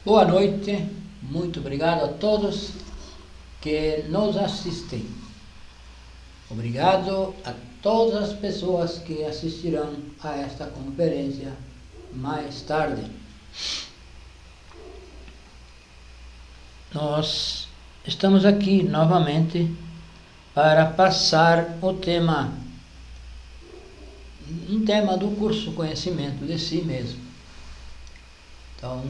Boa noite, muito obrigado a todos que nos assistem. Obrigado a todas as pessoas que assistirão a esta conferência mais tarde. Nós estamos aqui novamente para passar um tema do curso Conhecimento de Si Mesmo. Então,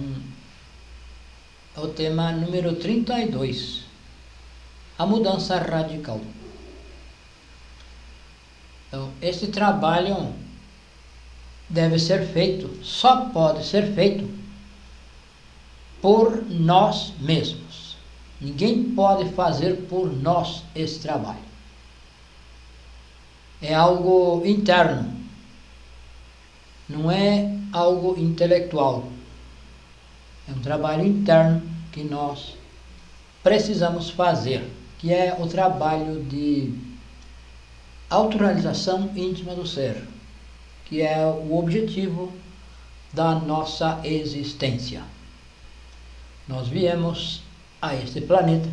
o tema número 32, a mudança radical. Então, este trabalho deve ser feito, só pode ser feito por nós mesmos. Ninguém pode fazer por nós esse trabalho. É algo interno, não é algo intelectual. É um trabalho interno que nós precisamos fazer, que é o trabalho de autorrealização íntima do ser, que é o objetivo da nossa existência. Nós viemos a este planeta,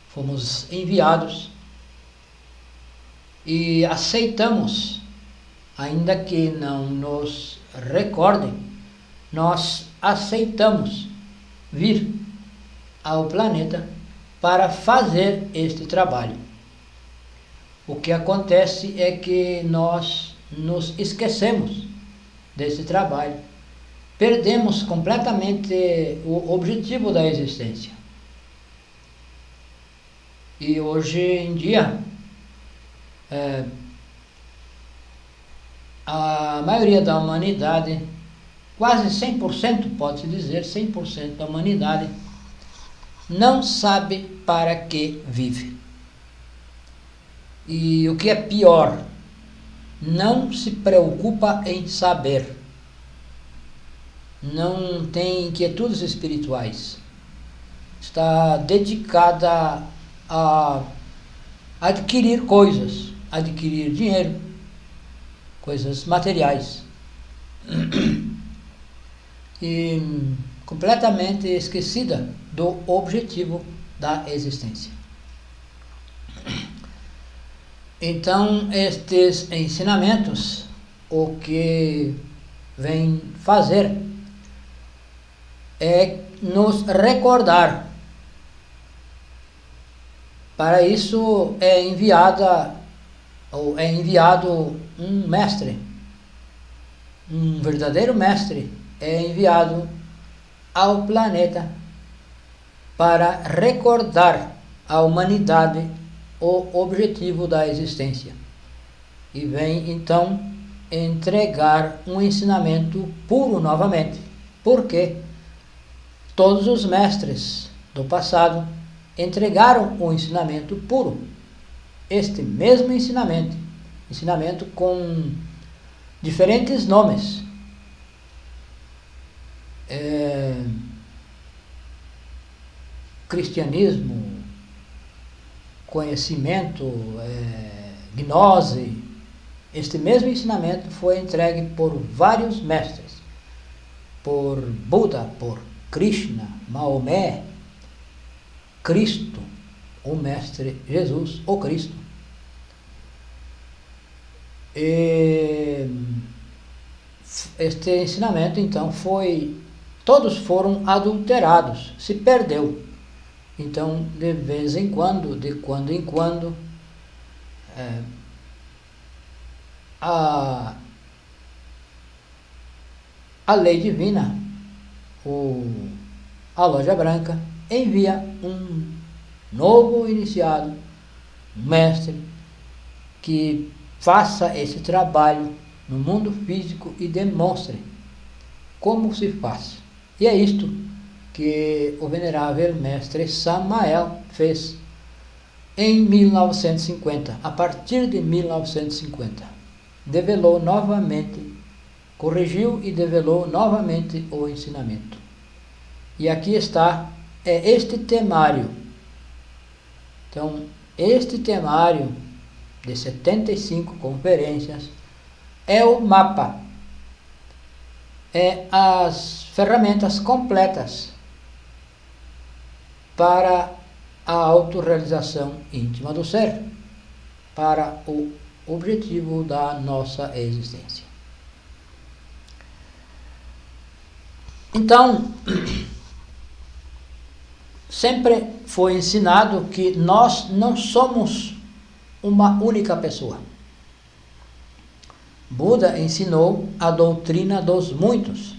fomos enviados e aceitamos, ainda que não nos recordem, nós aceitamos vir ao planeta para fazer este trabalho. O que acontece é que nós nos esquecemos desse trabalho, perdemos completamente o objetivo da existência. E hoje em dia, a maioria da humanidade, quase 100%, pode-se dizer, 100% da humanidade, não sabe para que vive. E o que é pior, não se preocupa em saber. Não tem inquietudes espirituais. Está dedicada a adquirir coisas, adquirir dinheiro, coisas materiais. E completamente esquecida do objetivo da existência. Então, estes ensinamentos, o que vem fazer é nos recordar. Para isso é enviado um mestre, um verdadeiro mestre, é enviado ao planeta para recordar à humanidade o objetivo da existência. E vem então entregar um ensinamento puro novamente, porque todos os mestres do passado entregaram um ensinamento puro. Este mesmo ensinamento com diferentes nomes. Cristianismo, conhecimento, gnose. Este mesmo ensinamento foi entregue por vários mestres, por Buda, por Krishna, Maomé, Cristo, o mestre Jesus, o Cristo. E este ensinamento então todos foram adulterados, se perdeu. Então, de vez em quando, de quando em quando, a lei divina, a loja branca, envia um novo iniciado, um mestre, que faça esse trabalho no mundo físico e demonstre como se faz. E é isto que o venerável mestre Samael fez em 1950, a partir de 1950. Develou novamente, corrigiu e develou novamente o ensinamento. E aqui está, este temário. Então, este temário de 75 conferências é o mapa as ferramentas completas para a autorrealização íntima do ser, para o objetivo da nossa existência. Então, sempre foi ensinado que nós não somos uma única pessoa. Buda ensinou a doutrina dos muitos.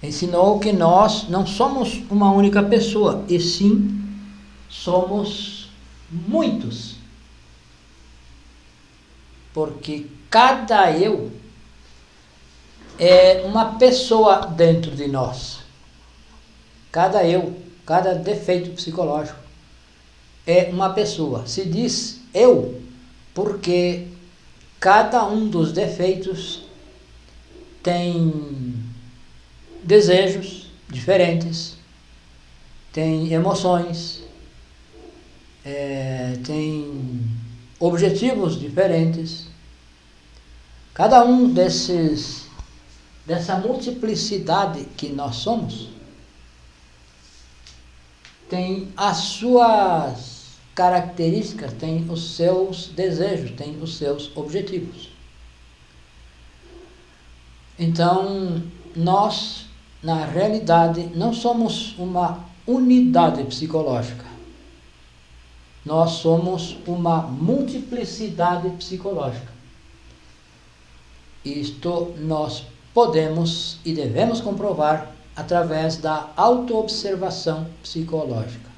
Ensinou que nós não somos uma única pessoa, e sim somos muitos. Porque cada eu é uma pessoa dentro de nós. Cada eu, cada defeito psicológico é uma pessoa. Se diz eu porque cada um dos defeitos tem desejos diferentes, tem emoções, tem objetivos diferentes. Cada um dessa multiplicidade que nós somos tem as suas características, tem os seus desejos, tem os seus objetivos. Então, nós, na realidade, não somos uma unidade psicológica. Nós somos uma multiplicidade psicológica. Isto nós podemos e devemos comprovar através da autoobservação psicológica.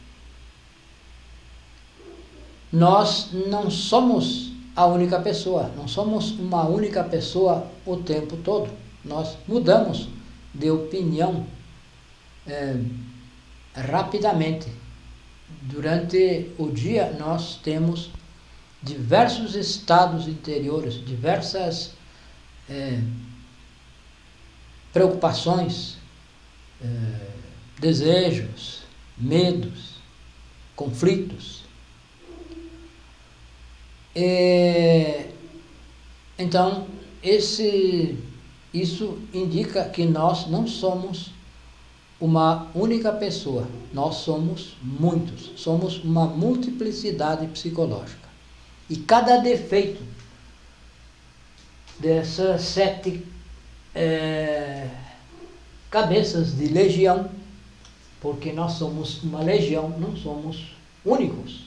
Nós não somos a única pessoa, não somos uma única pessoa o tempo todo. Nós mudamos de opinião rapidamente. Durante o dia nós temos diversos estados interiores, diversas preocupações, desejos, medos, conflitos. Então, isso indica que nós não somos uma única pessoa, nós somos muitos, somos uma multiplicidade psicológica. E cada defeito dessas 7 cabeças de legião, porque nós somos uma legião, não somos únicos.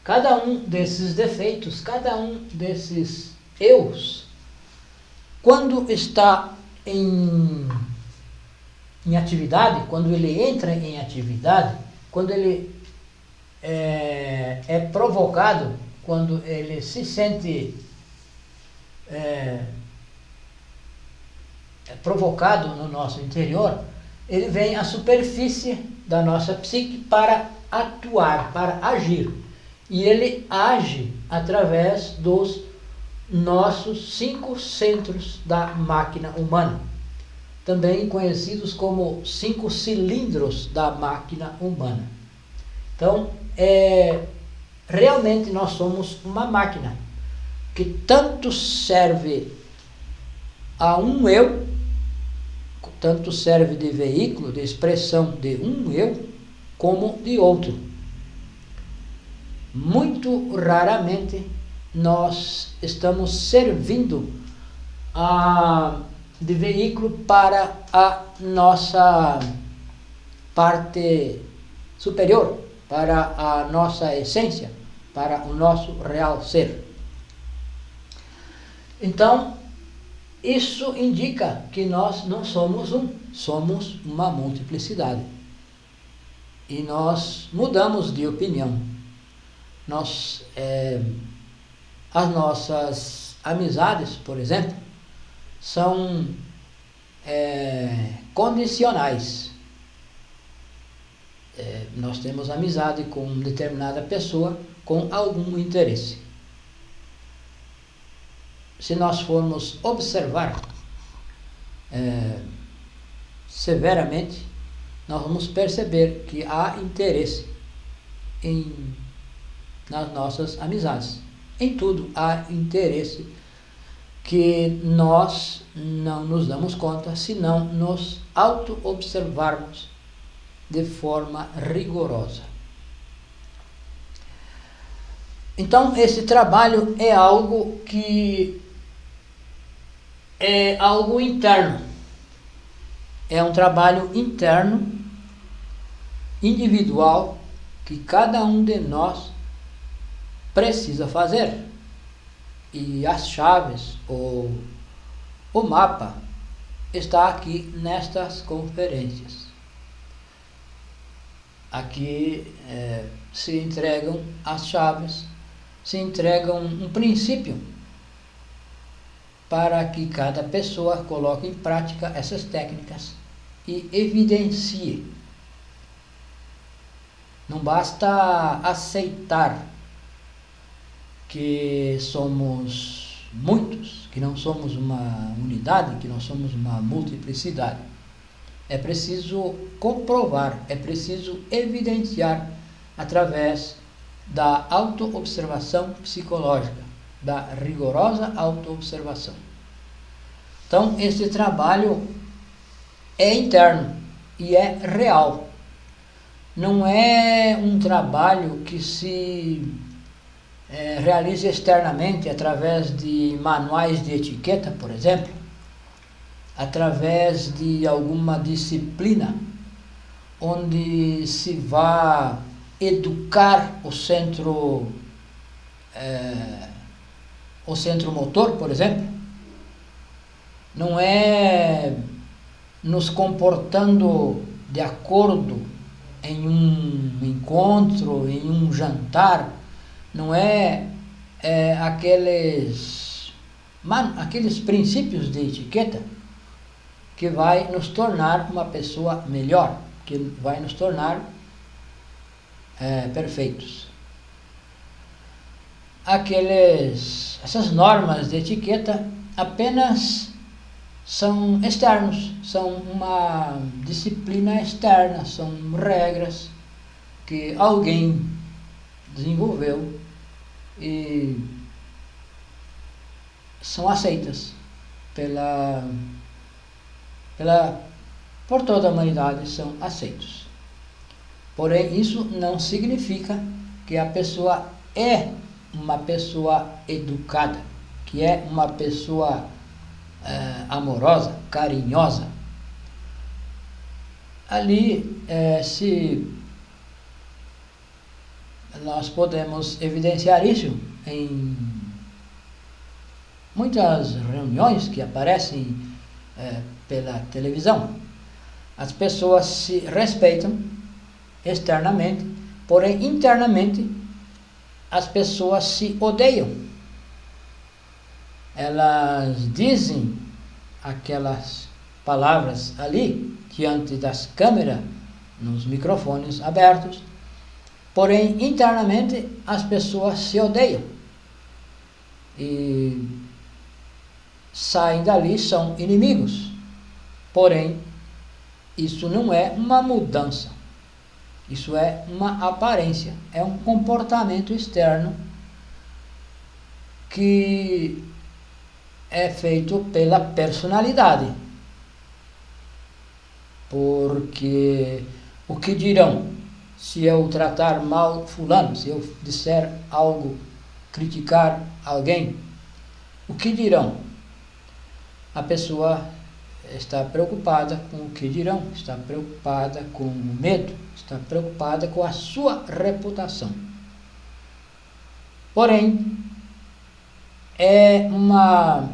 Cada um desses defeitos, cada um desses eus, quando está em atividade, quando ele entra em atividade, quando ele é provocado, quando ele se sente provocado no nosso interior, ele vem à superfície da nossa psique para atuar, para agir. E ele age através dos nossos 5 centros da máquina humana, também conhecidos como 5 cilindros da máquina humana. Então, realmente nós somos uma máquina que tanto serve a um eu, tanto serve de veículo, de expressão de um eu, como de outro. Muito raramente nós estamos servindo de veículo para a nossa parte superior, para a nossa essência, para o nosso real ser. Então, isso indica que nós não somos somos uma multiplicidade. E nós mudamos de opinião. As nossas amizades, por exemplo, são condicionais. Nós temos amizade com determinada pessoa com algum interesse. Se nós formos observar severamente, nós vamos perceber que há interesse nas nossas amizades. Em tudo há interesse que nós não nos damos conta se não nos auto-observarmos de forma rigorosa. Então, esse trabalho é algo interno. É um trabalho interno, individual, que cada um de nós precisa fazer. E as chaves, o mapa, está aqui nestas conferências. Aqui se entregam as chaves, se entregam um princípio para que cada pessoa coloque em prática essas técnicas e evidencie. Não basta aceitar que somos muitos, que não somos uma unidade, que não somos uma multiplicidade. É preciso comprovar, é preciso evidenciar através da autoobservação psicológica, da rigorosa autoobservação. Então, esse trabalho é interno e é real. Não é um trabalho que se realiza externamente através de manuais de etiqueta, por exemplo, através de alguma disciplina onde se vá educar o centro motor, por exemplo. Não é nos comportando de acordo em um encontro, em um jantar, não é aqueles princípios de etiqueta que vai nos tornar uma pessoa melhor, que vai nos tornar perfeitos. Essas normas de etiqueta apenas são externos, são uma disciplina externa, são regras que alguém desenvolveu e são aceitas por toda a humanidade, são aceitos. Porém, isso não significa que a pessoa é uma pessoa educada, que é uma pessoa amorosa, carinhosa. Ali, se nós podemos evidenciar isso em muitas reuniões que aparecem pela televisão. As pessoas se respeitam externamente, porém internamente as pessoas se odeiam. Elas dizem aquelas palavras ali, diante das câmeras, nos microfones abertos, porém internamente as pessoas se odeiam e saem dali, são inimigos. Porém, isso não é uma mudança, isso é uma aparência, é um comportamento externo que é feito pela personalidade. Porque o que dirão se eu tratar mal fulano, se eu disser algo, criticar alguém? O que dirão? A pessoa está preocupada com o que dirão, está preocupada com o medo, está preocupada com a sua reputação. Porém, é uma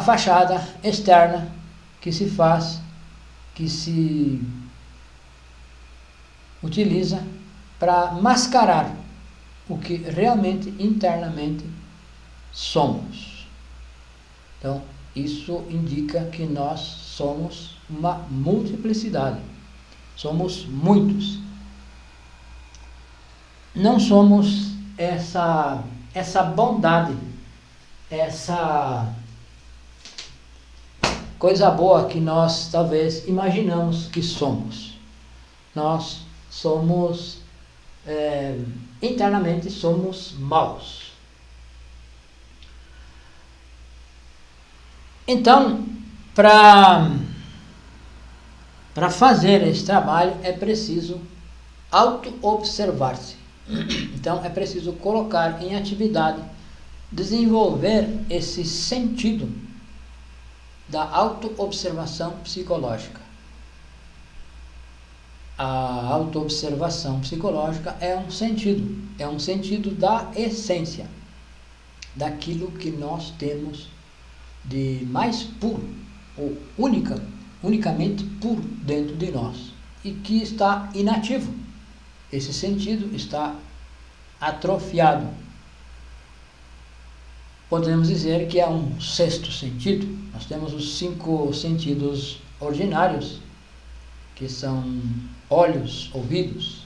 fachada externa que se faz, que se utiliza para mascarar o que realmente internamente somos. Então, isso indica que nós somos uma multiplicidade, somos muitos. Não somos essa bondade, essa coisa boa que nós talvez imaginamos que somos. Nós somos, internamente somos maus. Então, para fazer esse trabalho é preciso auto-observar-se. Então é preciso colocar em atividade, desenvolver esse sentido da auto-observação psicológica. A auto-observação psicológica é um sentido da essência, daquilo que nós temos de mais puro, ou unicamente puro dentro de nós, e que está inativo. Esse sentido está atrofiado. Podemos dizer que é um sexto sentido. Nós temos os 5 sentidos ordinários, que são olhos, ouvidos,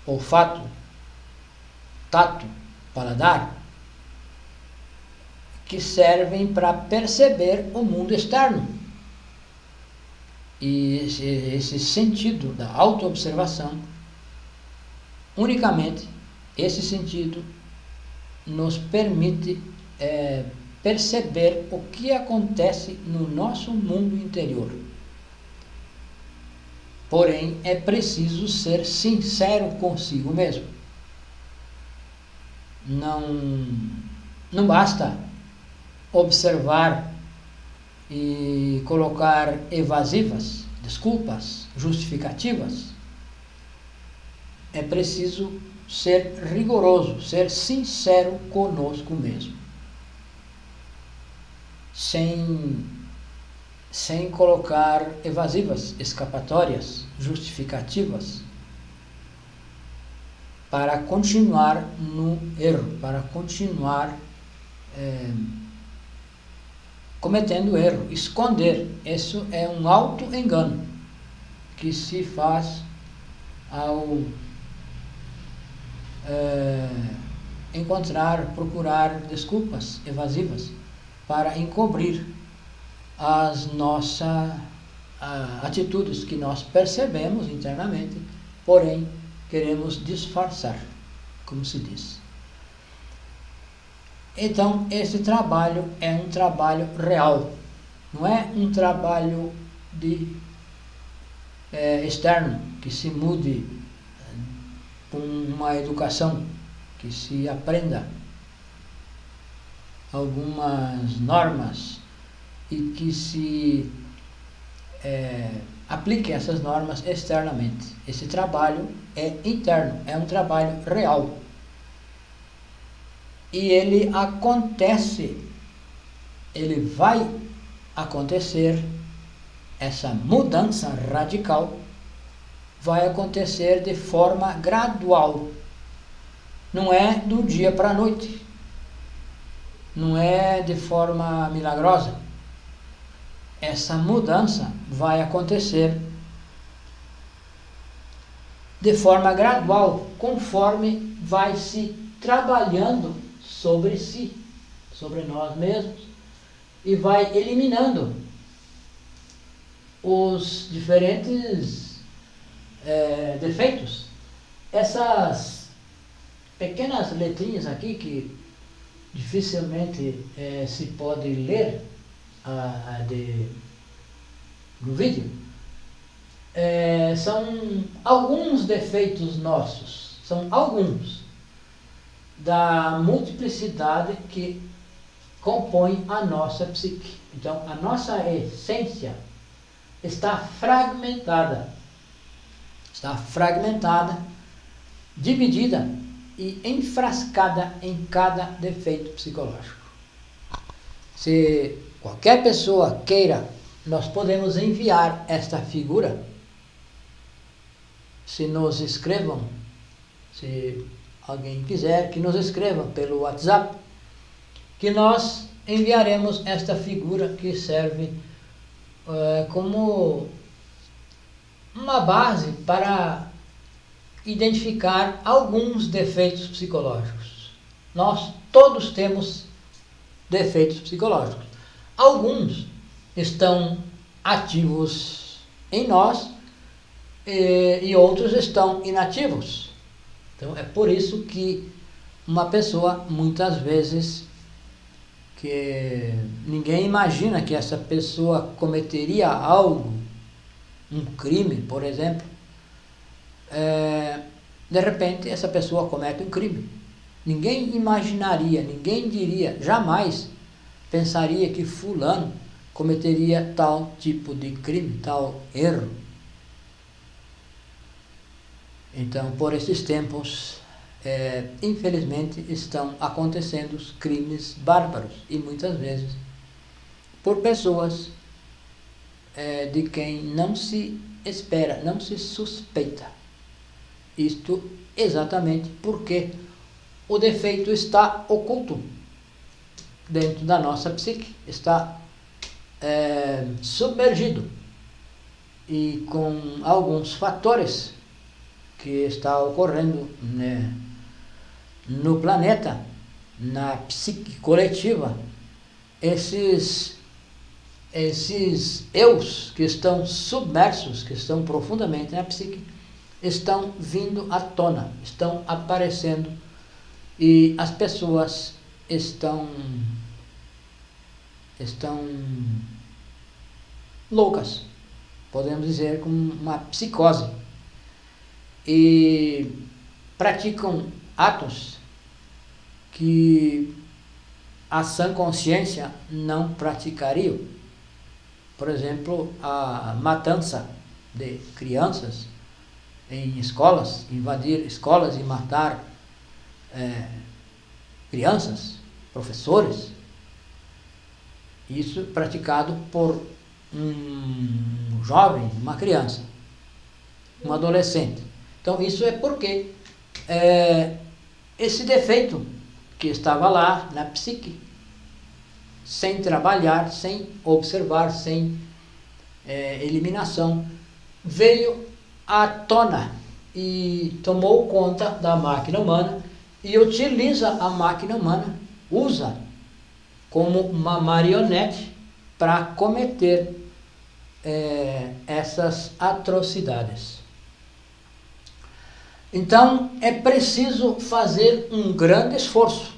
olfato, tato, paladar, que servem para perceber o mundo externo. E esse sentido da autoobservação, unicamente esse sentido nos permite perceber o que acontece no nosso mundo interior. Porém, é preciso ser sincero consigo mesmo. Não basta observar e colocar evasivas, desculpas, justificativas. É preciso ser rigoroso, ser sincero conosco mesmo. Sem colocar evasivas, escapatórias, justificativas, para continuar no erro, para continuar cometendo erro, esconder. Isso é um auto-engano que se faz ao procurar desculpas evasivas para encobrir as nossas atitudes que nós percebemos internamente, porém queremos disfarçar, como se diz. Então, esse trabalho é um trabalho real, não é um trabalho externo, que se mude com uma educação, que se aprenda algumas normas e que se aplique essas normas externamente. Esse trabalho é interno, é um trabalho real. E ele vai acontecer, essa mudança radical vai acontecer de forma gradual. Não é do dia para a noite. Não é de forma milagrosa. Essa mudança vai acontecer de forma gradual, conforme vai se trabalhando sobre si, sobre nós mesmos, e vai eliminando os diferentes defeitos. Essas pequenas letrinhas aqui que dificilmente se pode ler no vídeo, são alguns defeitos nossos, são alguns da multiplicidade que compõe a nossa psique. Então, a nossa essência está fragmentada, dividida e enfrascada em cada defeito psicológico. Se qualquer pessoa queira, nós podemos enviar esta figura. Se nos escrevam, se alguém quiser que nos escreva pelo WhatsApp, que nós enviaremos esta figura que serve como uma base para identificar alguns defeitos psicológicos. Nós todos temos defeitos psicológicos. Alguns estão ativos em nós e outros estão inativos. Então é por isso que uma pessoa muitas vezes que ninguém imagina que essa pessoa cometeria algo, um crime, por exemplo, de repente essa pessoa comete um crime. Ninguém imaginaria, ninguém diria, jamais pensaria que fulano cometeria tal tipo de crime, tal erro. Então, por esses tempos, infelizmente, estão acontecendo os crimes bárbaros, e muitas vezes por pessoas de quem não se espera, não se suspeita. Isto exatamente porque o defeito está oculto dentro da nossa psique, está submergido, e com alguns fatores que está ocorrendo, né, no planeta, na psique coletiva, esses eus que estão submersos, que estão profundamente na psique, estão vindo à tona, estão aparecendo, e as pessoas estão loucas, podemos dizer, com uma psicose, e praticam atos que a sã consciência não praticaria. Por exemplo, a matança de crianças em escolas, invadir escolas e matar crianças, professores. Isso praticado por um jovem, uma criança, um adolescente. Então isso é porque esse defeito que estava lá na psique, sem trabalhar, sem observar, sem eliminação, veio à tona e tomou conta da máquina humana e utiliza a máquina humana, usa como uma marionete para cometer essas atrocidades. Então é preciso fazer um grande esforço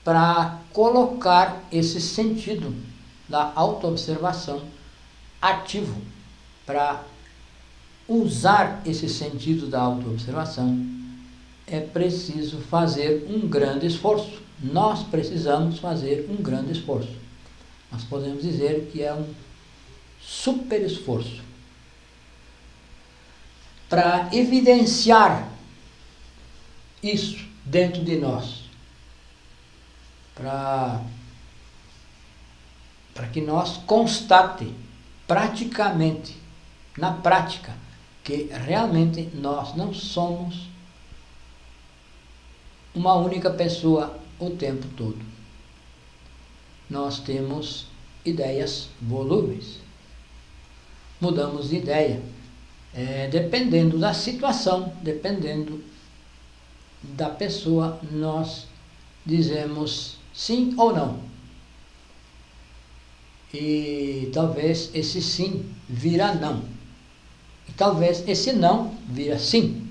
para colocar esse sentido da autoobservação ativo, para usar esse sentido da autoobservação. É preciso fazer um grande esforço. Nós precisamos fazer um grande esforço. Nós podemos dizer que é um super esforço para evidenciar isso dentro de nós, para que nós constate praticamente, na prática, que realmente nós não somos uma única pessoa o tempo todo. Nós temos ideias volúveis. Mudamos de ideia, dependendo da situação, dependendo da pessoa, nós dizemos sim ou não. E talvez esse sim vira não. E talvez esse não vira sim.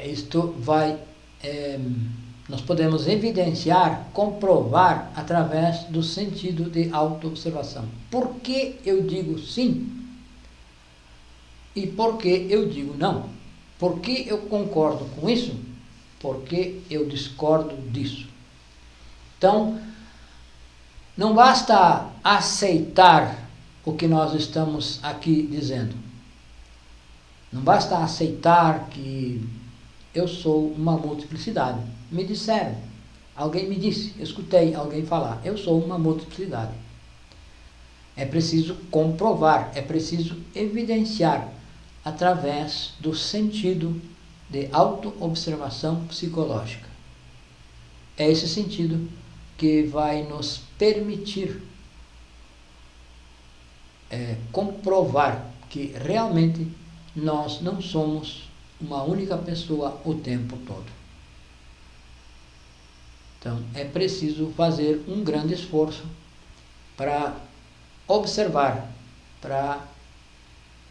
Isto vai, nós podemos evidenciar, comprovar através do sentido de autoobservação. Por que eu digo sim? E por que eu digo não? Por que eu concordo com isso? Por que eu discordo disso? Então, não basta aceitar o que nós estamos aqui dizendo. Não basta aceitar que eu sou uma multiplicidade. Me disseram, alguém me disse, eu escutei alguém falar, eu sou uma multiplicidade. É preciso comprovar, é preciso evidenciar através do sentido de autoobservação psicológica. É esse sentido que vai nos permitir comprovar que realmente nós não somos uma única pessoa o tempo todo. Então, é preciso fazer um grande esforço para observar, para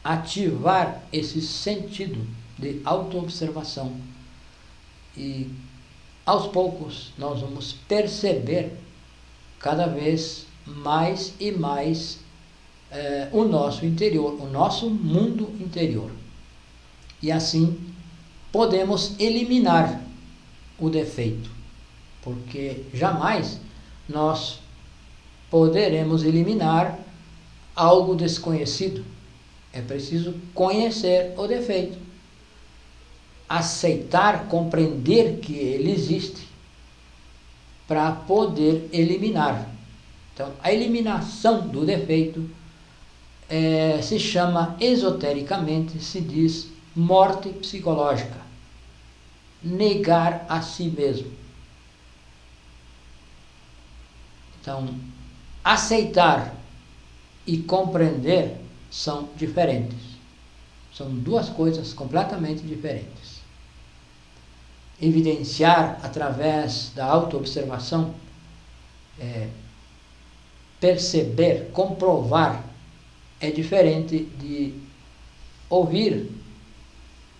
ativar esse sentido de autoobservação e aos poucos nós vamos perceber cada vez mais e mais o nosso interior, o nosso mundo interior. E assim podemos eliminar o defeito, porque jamais nós poderemos eliminar algo desconhecido. É preciso conhecer o defeito, aceitar, compreender que ele existe, para poder eliminar. Então, a eliminação do defeito se chama, esotericamente, se diz morte psicológica. Negar a si mesmo. Então, aceitar e compreender são diferentes. São duas coisas completamente diferentes. Evidenciar através da autoobservação, perceber, comprovar, é diferente de ouvir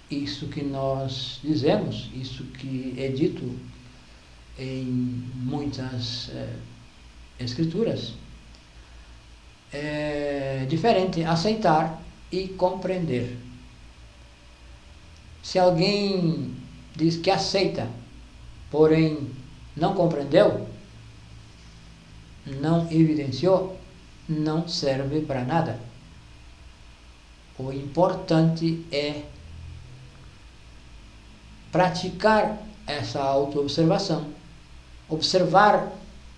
isso que nós dizemos, isso que é dito em muitas escrituras. É diferente aceitar e compreender. Se alguém diz que aceita, porém não compreendeu, não evidenciou, não serve para nada. O importante é praticar essa autoobservação, observar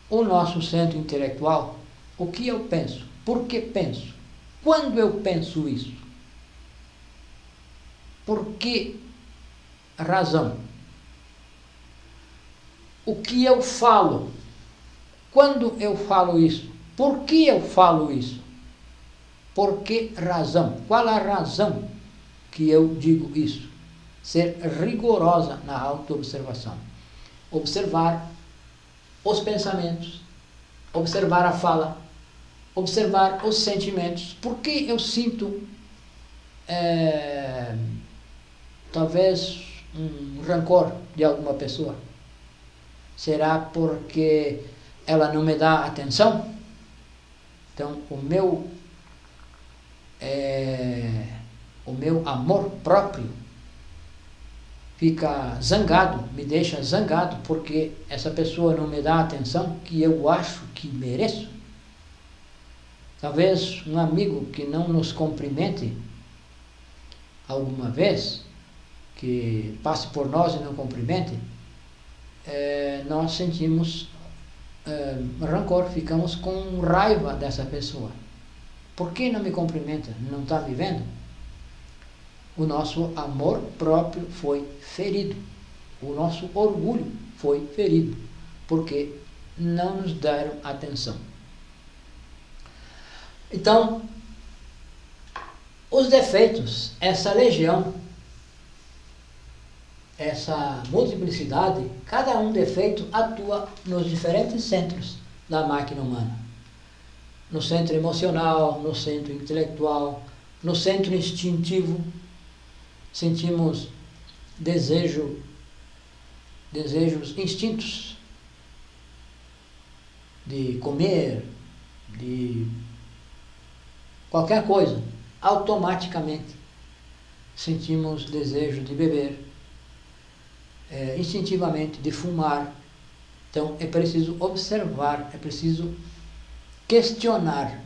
o nosso centro intelectual, o que eu penso, por que penso, quando eu penso isso, por que razão, o que eu falo, quando eu falo isso, por que eu falo isso, por que razão, qual a razão que eu digo isso. Ser rigorosa na autoobservação. Observar os pensamentos, observar a fala, observar os sentimentos. Por que eu sinto talvez um rancor de alguma pessoa? Será porque ela não me dá atenção? Então, o meu amor próprio fica zangado, me deixa zangado porque essa pessoa não me dá a atenção que eu acho que mereço. Talvez um amigo que não nos cumprimente alguma vez, que passe por nós e não cumprimente, nós sentimos rancor, ficamos com raiva dessa pessoa. Por que não me cumprimenta? Não está me vendo? O nosso amor próprio foi ferido. O nosso orgulho foi ferido. Porque não nos deram atenção. Então, os defeitos, essa legião, essa multiplicidade, cada um defeito atua nos diferentes centros da máquina humana. No centro emocional, no centro intelectual, no centro instintivo. Sentimos desejos, instintos de comer, de qualquer coisa. Automaticamente sentimos desejo de beber, instintivamente de fumar. Então é preciso observar, é preciso questionar,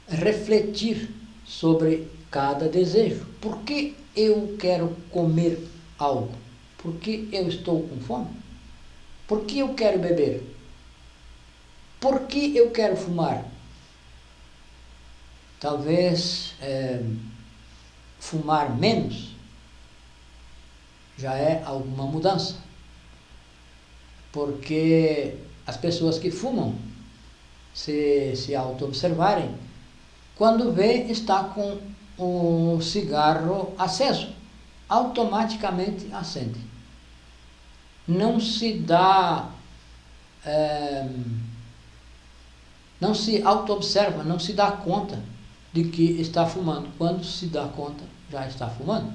refletir sobre cada desejo. Por que eu quero comer algo? Por que eu estou com fome? Por que eu quero beber? Por que eu quero fumar? Talvez fumar menos já é alguma mudança. Porque as pessoas que fumam, se auto-observarem, quando vê, está com o cigarro aceso, automaticamente acende. Não se dá, não se auto-observa, não se dá conta de que está fumando. Quando se dá conta, já está fumando.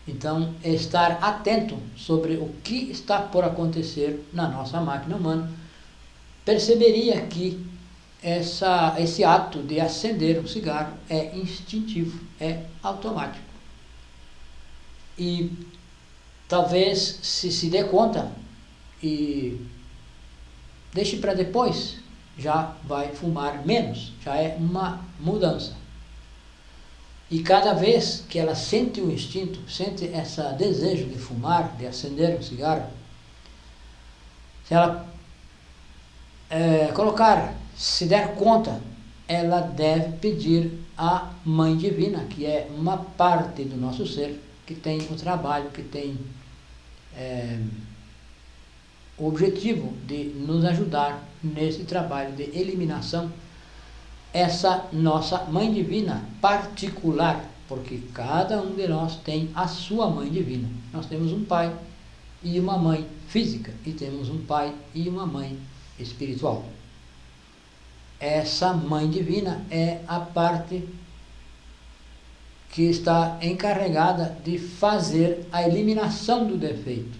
Então, é estar atento sobre o que está por acontecer na nossa máquina humana, perceberia que esse ato de acender um cigarro é instintivo, é automático. E talvez se dê conta e deixe para depois, já vai fumar menos, já é uma mudança. E cada vez que ela sente o instinto, sente esse desejo de fumar, de acender um cigarro, se ela se der conta, ela deve pedir à Mãe Divina, que é uma parte do nosso ser, que tem o trabalho, que tem o objetivo de nos ajudar nesse trabalho de eliminação, essa nossa Mãe Divina particular, porque cada um de nós tem a sua Mãe Divina. Nós temos um pai e uma mãe física, e temos um pai e uma mãe espiritual. Essa Mãe Divina é a parte que está encarregada de fazer a eliminação do defeito.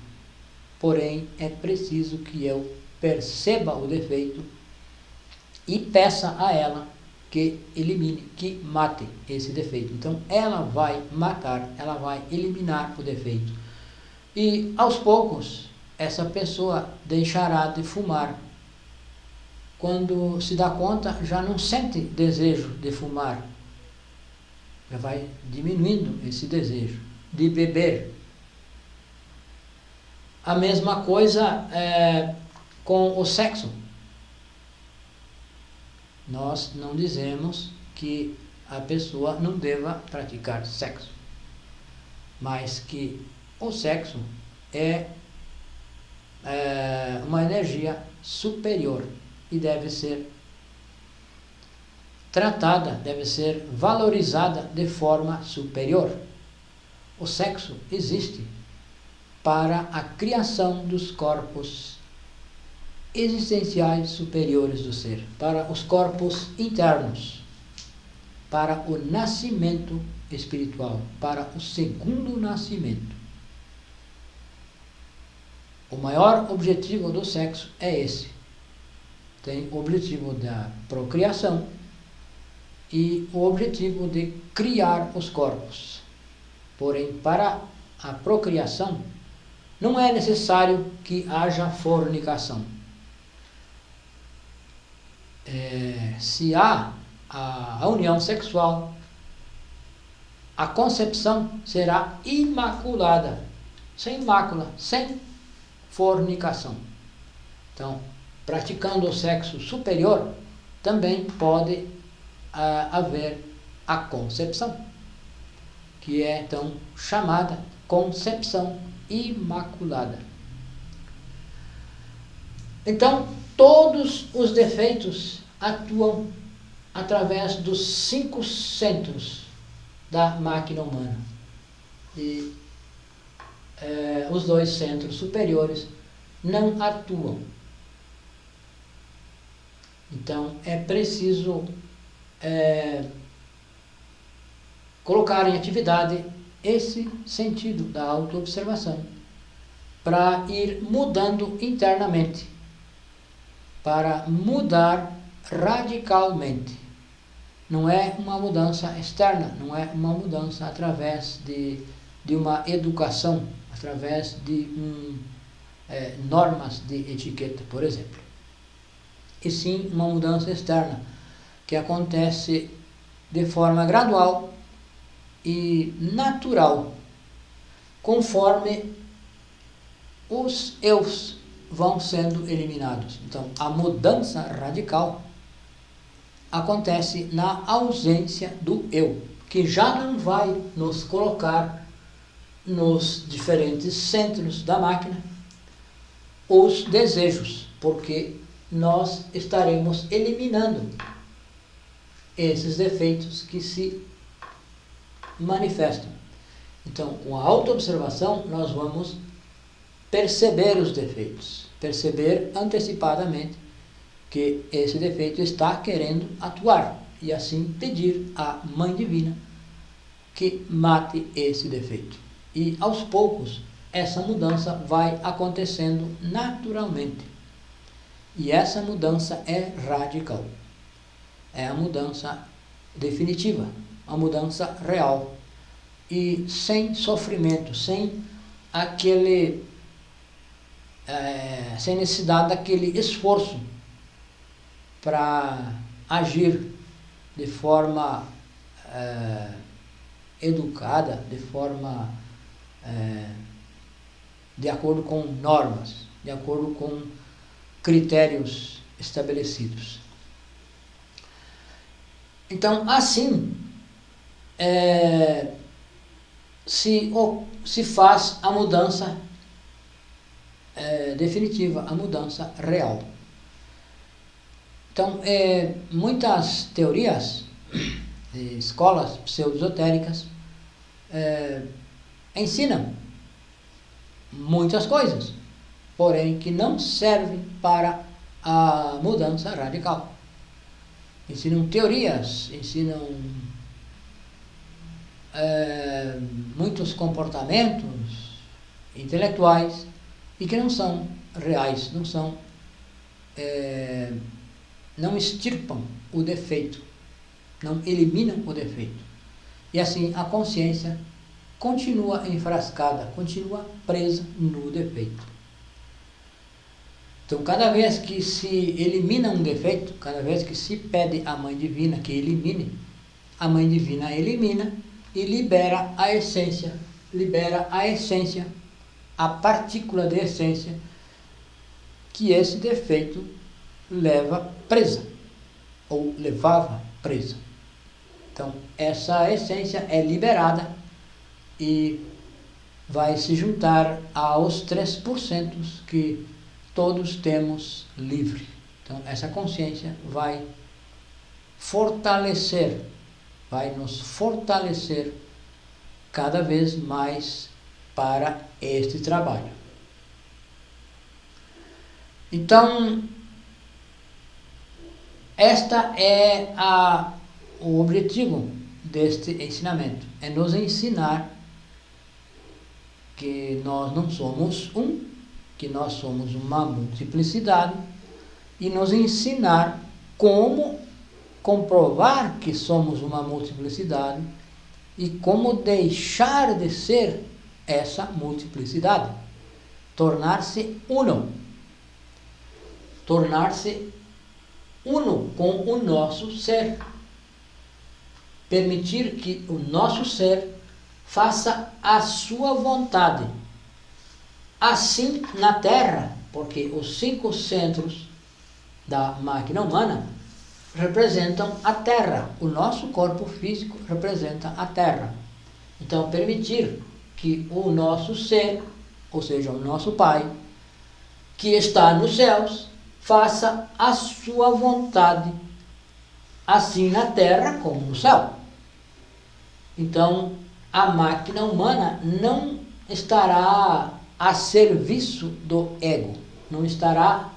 Porém, é preciso que eu perceba o defeito e peça a ela que elimine, que mate esse defeito. Então, ela vai matar, ela vai eliminar o defeito. E, aos poucos, essa pessoa deixará de fumar. Quando se dá conta, já não sente desejo de fumar. Já vai diminuindo esse desejo de beber. A mesma coisa com o sexo. Nós não dizemos que a pessoa não deva praticar sexo, mas que o sexo é uma energia superior e deve ser tratada, deve ser valorizada de forma superior. O sexo existe para a criação dos corpos existenciais superiores do ser, para os corpos internos, para o nascimento espiritual, para o segundo nascimento. O maior objetivo do sexo é esse. Tem o objetivo da procriação e o objetivo de criar os corpos. Porém, para a procriação, não é necessário que haja fornicação. Se há a união sexual, a concepção será imaculada, sem mácula, sem fornicação. Então, praticando o sexo superior, também pode haver a concepção, que é então chamada concepção imaculada. Então, todos os defeitos atuam através dos 5 centros da máquina humana. E os 2 centros superiores não atuam. Então, é preciso colocar em atividade esse sentido da autoobservação para ir mudando internamente, para mudar radicalmente. Não é uma mudança externa, não é uma mudança através de uma educação, através de normas de etiqueta, por exemplo. E sim uma mudança externa, que acontece de forma gradual e natural, conforme os eus vão sendo eliminados. Então, a mudança radical acontece na ausência do eu, que já não vai nos colocar nos diferentes centros da máquina os desejos, porque nós estaremos eliminando esses defeitos que se manifestam. Então, com a autoobservação, nós vamos perceber os defeitos, perceber antecipadamente que esse defeito está querendo atuar e assim pedir à Mãe Divina que mate esse defeito. E aos poucos essa mudança vai acontecendo naturalmente. E essa mudança é radical. É a mudança definitiva, a mudança real. E sem sofrimento, sem sem necessidade daquele esforço para agir de forma educada, de forma de acordo com normas, de acordo com critérios estabelecidos. Então, assim, se faz a mudança definitiva, a mudança real. Então, muitas teorias, escolas pseudo-esotéricas, ensinam muitas coisas, porém que não servem para a mudança radical. Ensinam teorias, ensinam muitos comportamentos intelectuais e que não são reais, não extirpam o defeito, não eliminam o defeito. E assim a consciência continua enfrascada, continua presa no defeito. Então, cada vez que se elimina um defeito, cada vez que se pede à Mãe Divina que elimine, a Mãe Divina elimina e libera a essência, a partícula de essência que esse defeito leva presa, ou levava presa. Então, essa essência é liberada e vai se juntar aos 3% que todos temos livre. Então, essa consciência vai nos fortalecer cada vez mais para este trabalho. Então, esta é o objetivo deste ensinamento, é nos ensinar que nós não somos que nós somos uma multiplicidade, e nos ensinar como comprovar que somos uma multiplicidade e como deixar de ser essa multiplicidade, tornar-se uno com o nosso ser, permitir que o nosso ser faça a sua vontade, assim na Terra, porque os 5 centros da máquina humana representam a Terra, o nosso corpo físico representa a Terra. Então, permitir que o nosso ser, ou seja, o nosso Pai, que está nos céus, faça a sua vontade, assim na Terra como no céu. Então, a máquina humana não estará a serviço do ego, não estará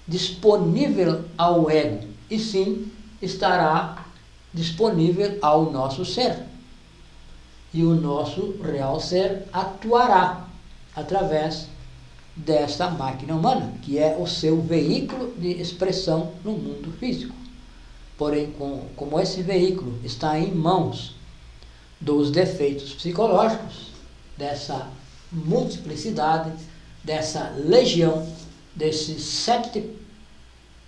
disponível ao ego, e sim estará disponível ao nosso ser. E o nosso real ser atuará através desta máquina humana, que é o seu veículo de expressão no mundo físico. Porém, como esse veículo está em mãos dos defeitos psicológicos, dessa multiplicidade, dessa legião, desses 7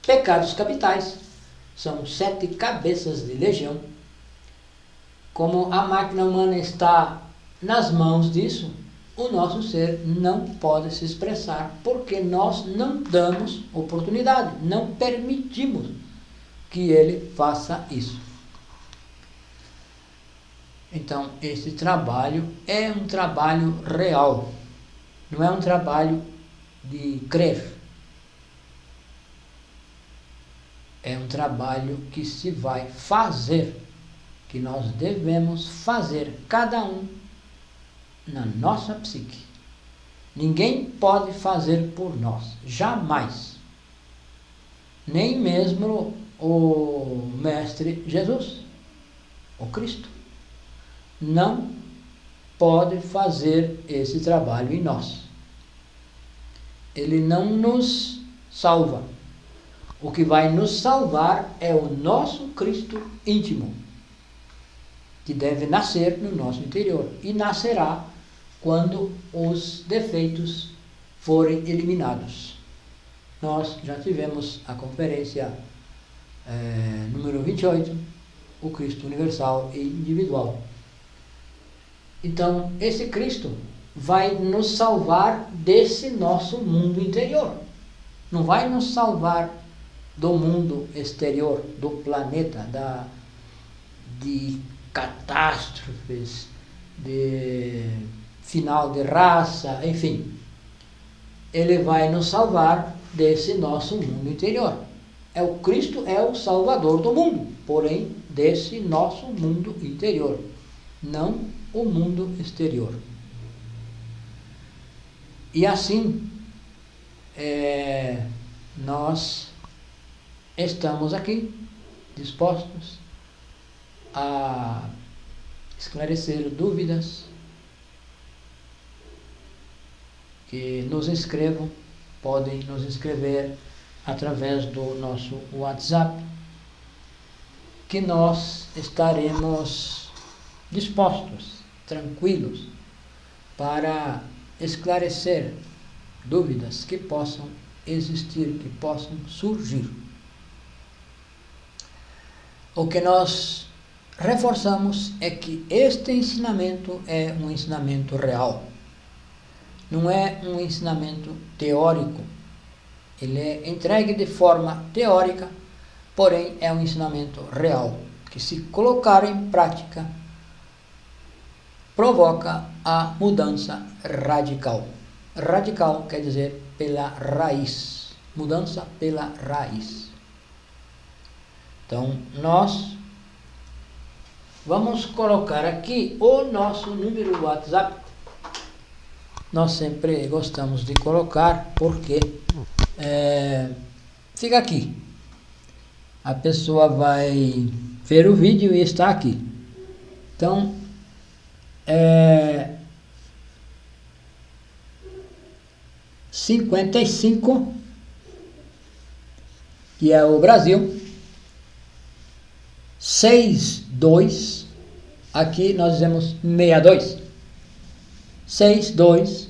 pecados capitais, são 7 cabeças de legião. Como a máquina humana está nas mãos disso, o nosso ser não pode se expressar, porque nós não damos oportunidade, não permitimos que ele faça isso. Então, esse trabalho é um trabalho real, não é um trabalho de crer. É um trabalho que se vai fazer, que nós devemos fazer, cada um na nossa psique. Ninguém pode fazer por nós, jamais. Nem mesmo o Mestre Jesus, o Cristo. Não pode fazer esse trabalho em nós. Ele não nos salva. O que vai nos salvar é o nosso Cristo íntimo, que deve nascer no nosso interior, e nascerá quando os defeitos forem eliminados. Nós já tivemos a conferência número 28, o Cristo universal e individual. Então, esse Cristo vai nos salvar desse nosso mundo interior. Não vai nos salvar do mundo exterior, do planeta, de catástrofes, de final de raça, enfim. Ele vai nos salvar desse nosso mundo interior. O Cristo é o Salvador do mundo, porém desse nosso mundo interior, não o mundo exterior. E assim, nós estamos aqui dispostos a esclarecer dúvidas, que nos escrevam, podem nos escrever através do nosso WhatsApp, que nós estaremos dispostos, tranquilos, para esclarecer dúvidas que possam existir, que possam surgir. O que nós reforçamos é que este ensinamento é um ensinamento real. Não é um ensinamento teórico. Ele é entregue de forma teórica, porém é um ensinamento real, que se colocar em prática, provoca a mudança radical. Radical quer dizer pela raiz, mudança pela raiz. Então, nós vamos colocar aqui o nosso número WhatsApp. Nós sempre gostamos de colocar, porque fica aqui. A pessoa vai ver o vídeo e está aqui. Então, 55, que é o Brasil, 62, aqui nós dizemos 62, 62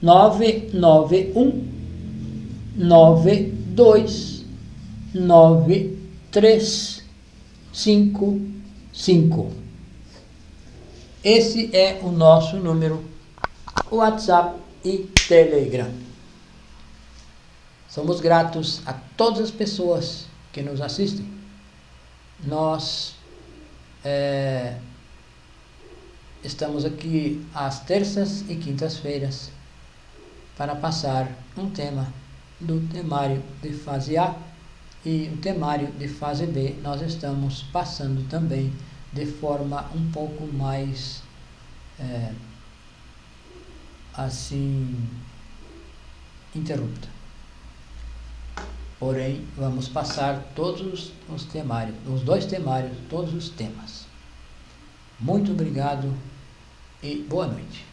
991 92 9355. Esse é o nosso número WhatsApp e Telegram. Somos gratos a todas as pessoas que nos assistem. Nós estamos aqui às terças e quintas-feiras para passar um tema do temário de fase A, e o temário de fase B nós estamos passando também de forma um pouco mais interrupta. Porém, vamos passar todos os temários, os dois temários, todos os temas. Muito obrigado e boa noite.